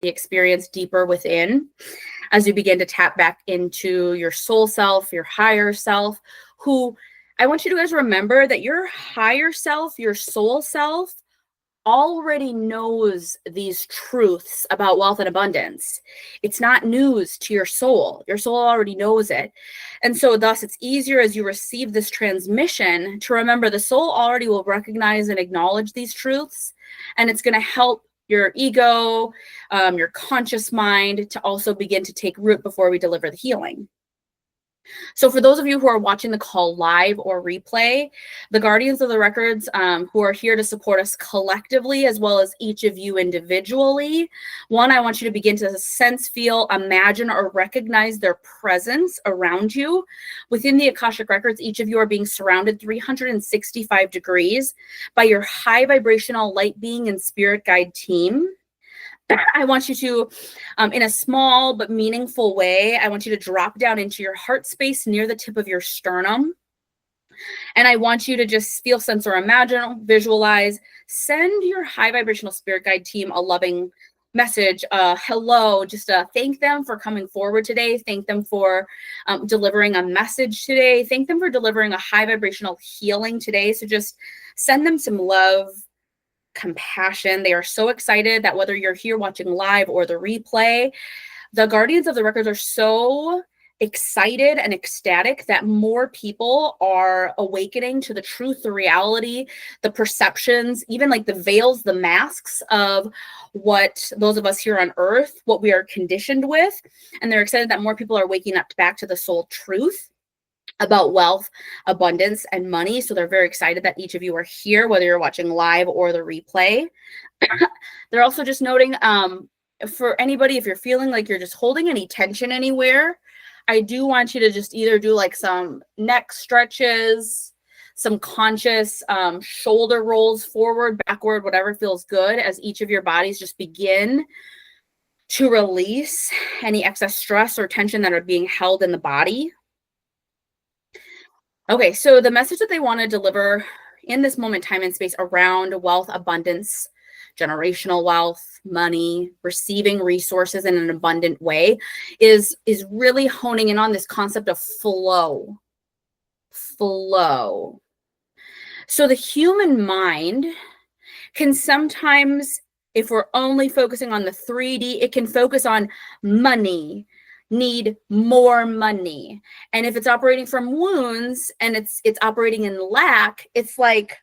the experience deeper within as you begin to tap back into your soul self, your higher self, who I want you to guys remember that your higher self, your soul self, already knows these truths about wealth and abundance. It's not news to your soul. Your soul already knows it. And so thus it's easier as you receive this transmission to remember the soul already will recognize and acknowledge these truths. And it's going to help your ego, your conscious mind to also begin to take root before we deliver the healing. So for those of you who are watching the call live or replay, the guardians of the records who are here to support us collectively, as well as each of you individually, one, I want you to begin to sense, feel, imagine, or recognize their presence around you. Within the Akashic Records, each of you are being surrounded 365 degrees by your high vibrational light being and spirit guide team. I want you to, in a small but meaningful way, I want you to drop down into your heart space near the tip of your sternum. And I want you to just feel, sense, or imagine, visualize, send your high vibrational spirit guide team a loving message, hello, just thank them for coming forward today. Thank them for delivering a message today. Thank them for delivering a high vibrational healing today. So just send them some love, compassion. They are so excited that whether you're here watching live or the replay, the guardians of the records are so excited and ecstatic that more people are awakening to the truth, the reality, the perceptions, even like the veils, the masks of what those of us here on earth, what we are conditioned with. And they're excited that more people are waking up back to the soul truth about wealth, abundance, and money. So they're very excited that each of you are here, whether you're watching live or the replay. They're also just noting, for anybody, if you're feeling like you're just holding any tension anywhere, I do want you to just either do like some neck stretches, some conscious shoulder rolls forward, backward, whatever feels good, as each of your bodies just begin to release any excess stress or tension that are being held in the body. Okay, so the message that they want to deliver in this moment, time, and space around wealth, abundance, generational wealth, money, receiving resources in an abundant way is really honing in on this concept of flow. Flow. So the human mind can sometimes, if we're only focusing on the 3D, it can focus on money, need more money. And if it's operating from wounds and it's operating in lack, it's like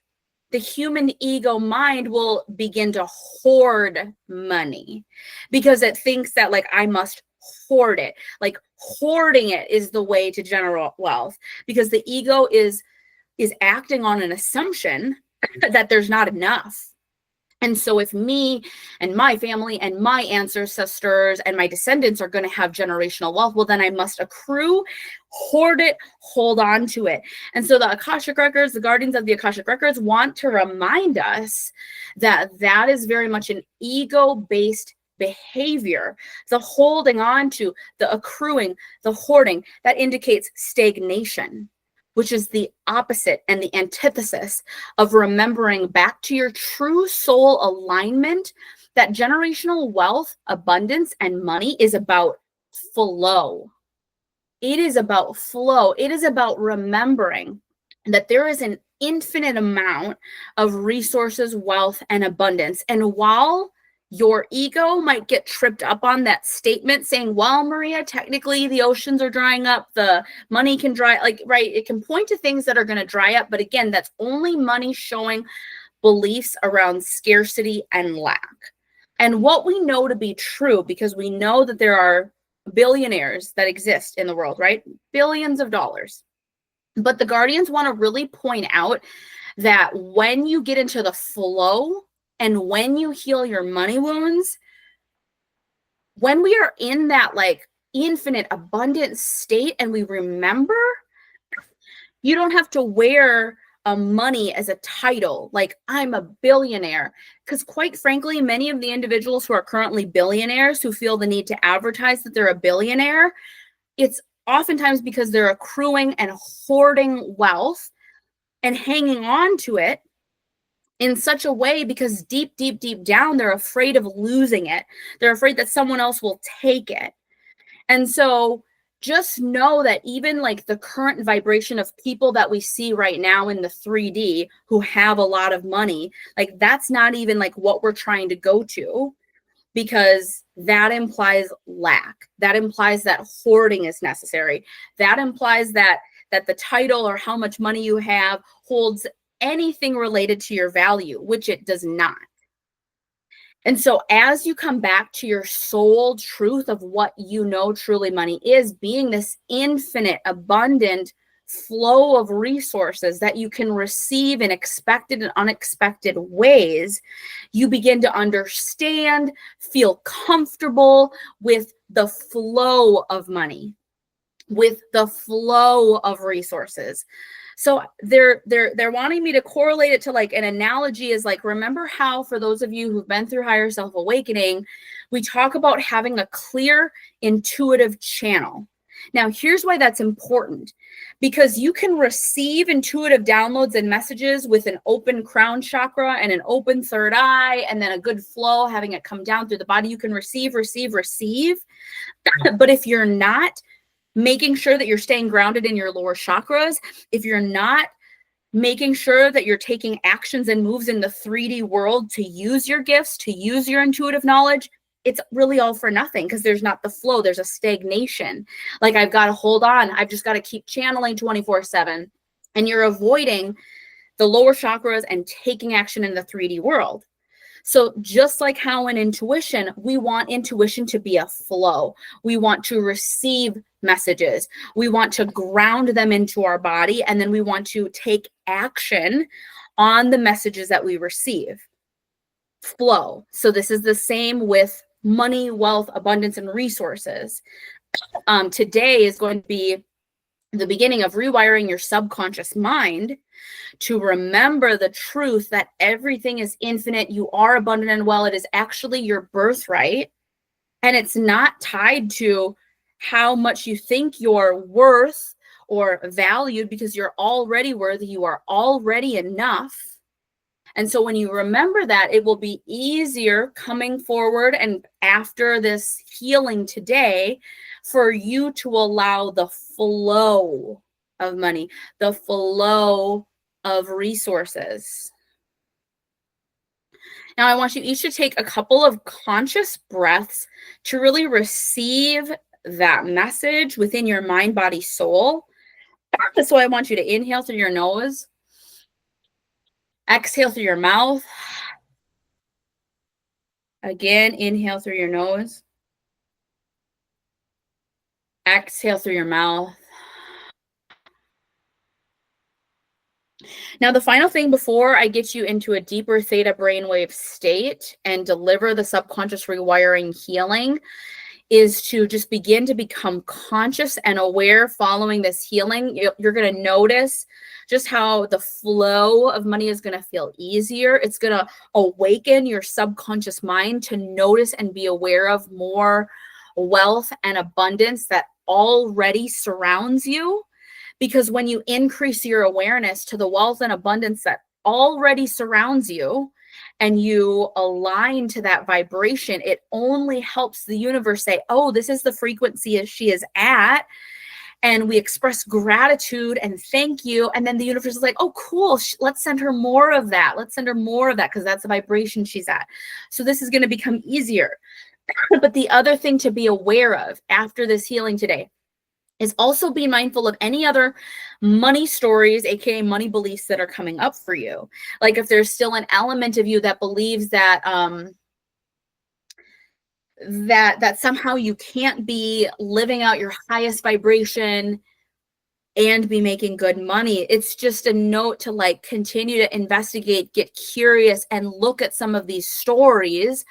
the human ego mind will begin to hoard money because it thinks that like I must hoard it. Like hoarding it is the way to generate wealth, because the ego is acting on an assumption that there's not enough. And so if me and my family and my ancestors and my descendants are going to have generational wealth, well, then I must accrue, hoard it, hold on to it. And so the Akashic Records, the guardians of the Akashic Records, want to remind us that that is very much an ego-based behavior. The holding on to, the accruing, the hoarding, that indicates stagnation, which is the opposite and the antithesis of remembering back to your true soul alignment, that generational wealth, abundance, and money is about flow. It is about flow. It is about remembering that there is an infinite amount of resources, wealth, and abundance. And while your ego might get tripped up on that statement saying, well, Maria, technically the oceans are drying up, the money can dry, like, right, it can point to things that are going to dry up. But again, that's only money showing beliefs around scarcity and lack. And what we know to be true, because we know that there are billionaires that exist in the world, right? Billions of dollars. But the guardians want to really point out that when you get into the flow, and when you heal your money wounds, when we are in that like infinite abundant state and we remember, you don't have to wear money as a title, like I'm a billionaire. Because quite frankly, many of the individuals who are currently billionaires who feel the need to advertise that they're a billionaire, it's oftentimes because they're accruing and hoarding wealth and hanging on to it in such a way because deep, deep, deep down, they're afraid of losing it. They're afraid that someone else will take it. And so just know that even like the current vibration of people that we see right now in the 3D who have a lot of money, like that's not even like what we're trying to go to, because that implies lack. That implies that hoarding is necessary. That implies that the title or how much money you have holds anything related to your value, which it does not. And so as you come back to your soul truth of what you know truly money is, being this infinite, abundant flow of resources that you can receive in expected and unexpected ways, you begin to understand, feel comfortable with the flow of money, with the flow of resources. So they're wanting me to correlate it to like an analogy is like, remember how for those of you who've been through higher self awakening, we talk about having a clear intuitive channel. Now, here's why that's important, because you can receive intuitive downloads and messages with an open crown chakra and an open third eye, and then a good flow, having it come down through the body. You can receive. But if you're not making sure that you're staying grounded in your lower chakras, if you're not making sure that you're taking actions and moves in the 3D world to use your gifts, to use your intuitive knowledge, it's really all for nothing because there's not the flow. There's a stagnation. Like, I've got to hold on. I've just got to keep channeling 24/7. And you're avoiding the lower chakras and taking action in the 3D world. So just like how in intuition, we want intuition to be a flow. We want to receive messages. We want to ground them into our body, and then we want to take action on the messages that we receive. Flow. So this is the same with money, wealth, abundance, and resources. Today is going to be the beginning of rewiring your subconscious mind to remember the truth that everything is infinite. You are abundant and well. It is actually your birthright. And it's not tied to how much you think you're worth or valued, because you're already worthy. You are already enough. And so when you remember that, it will be easier coming forward and after this healing today for you to allow the flow of money, the flow of resources. Now, I want you each to take a couple of conscious breaths to really receive that message within your mind, body, soul. So I want you to inhale through your nose, exhale through your mouth. Again, inhale through your nose, exhale through your mouth. Now, the final thing before I get you into a deeper theta brainwave state and deliver the subconscious rewiring healing is to just begin to become conscious and aware following this healing. You're going to notice just how the flow of money is going to feel easier. It's going to awaken your subconscious mind to notice and be aware of more wealth and abundance that already surrounds you. Because when you increase your awareness to the wealth and abundance that already surrounds you, and you align to that vibration, it only helps the universe say, oh, this is the frequency she is at. And we express gratitude and thank you. And then the universe is like, oh, cool. Let's send her more of that. Let's send her more of that because that's the vibration she's at. So this is going to become easier. But the other thing to be aware of after this healing today is also be mindful of any other money stories, aka money beliefs that are coming up for you. Like if there's still an element of you that believes that that somehow you can't be living out your highest vibration and be making good money. It's just a note to like continue to investigate, get curious, and look at some of these stories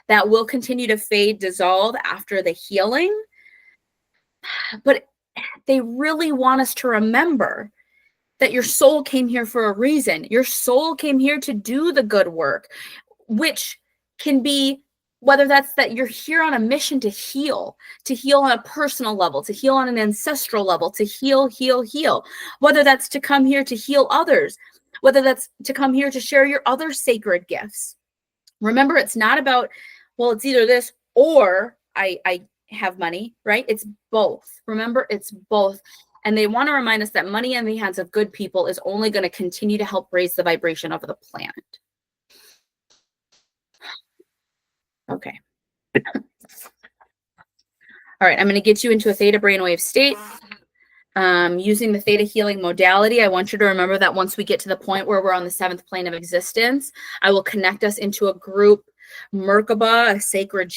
that will continue to fade, dissolve after the healing. But they really want us to remember that your soul came here for a reason. Your soul came here to do the good work, which can be whether that's that you're here on a mission to heal on a personal level, to heal on an ancestral level, to heal, whether that's to come here to heal others, whether that's to come here to share your other sacred gifts. Remember, it's not about, well, it's either this or I have money, right? It's both. Remember, it's both. And they want to remind us that money in the hands of good people is only going to continue to help raise the vibration of the planet. Okay. All right, I'm going to get you into a theta brainwave state. Using the theta healing modality, I want you to remember that once we get to the point where we're on the 7th plane of existence, I will connect us into a group Merkaba, a sacred